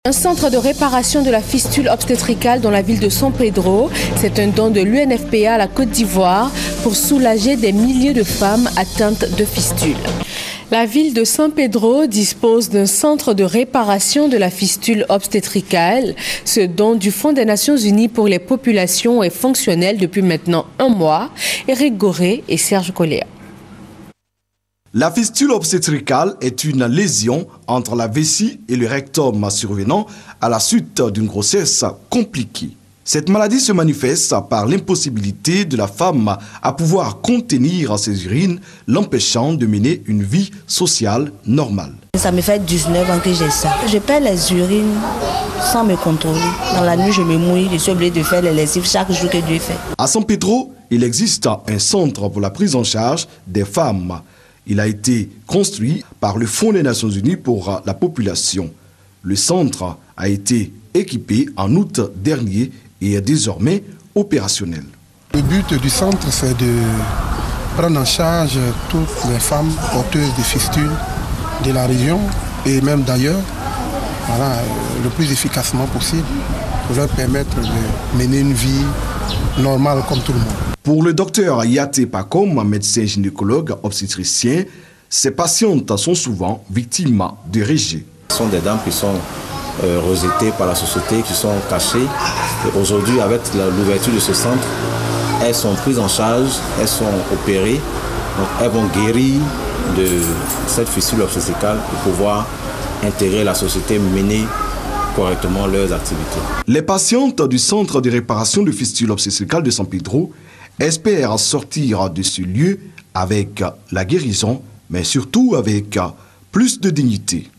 Un centre de réparation de la fistule obstétricale dans la ville de San Pedro, c'est un don de l'UNFPA à la Côte d'Ivoire pour soulager des milliers de femmes atteintes de fistules. La ville de San Pedro dispose d'un centre de réparation de la fistule obstétricale. Ce don du Fonds des Nations Unies pour les populations est fonctionnel depuis maintenant un mois. Éric Goré et Serge Colléa. La fistule obstétricale est une lésion entre la vessie et le rectum survenant à la suite d'une grossesse compliquée. Cette maladie se manifeste par l'impossibilité de la femme à pouvoir contenir ses urines, l'empêchant de mener une vie sociale normale. Ça me fait 19 ans que j'ai ça. Je perds les urines sans me contrôler. Dans la nuit, je me mouille, je suis obligée de faire les lessives chaque jour que Dieu fait. À San Pedro, il existe un centre pour la prise en charge des femmes. Il a été construit par le Fonds des Nations Unies pour la population. Le centre a été équipé en août dernier et est désormais opérationnel. Le but du centre, c'est de prendre en charge toutes les femmes porteuses de fistules de la région et même d'ailleurs, le plus efficacement possible pour leur permettre de mener une vie normale comme tout le monde. Pour le docteur Yate Pakom, médecin gynécologue obstétricien, ces patientes sont souvent victimes de rejet. Ce sont des dames qui sont rejetées par la société, qui sont cachées. Et aujourd'hui, avec l'ouverture de ce centre, elles sont prises en charge, elles sont opérées. Donc elles vont guérir de cette fistule obstétricale pour pouvoir intégrer la société, mener correctement leurs activités. Les patientes du centre de réparation de fistule obstétricale de San Pedro espèrent sortir de ce lieu avec la guérison, mais surtout avec plus de dignité.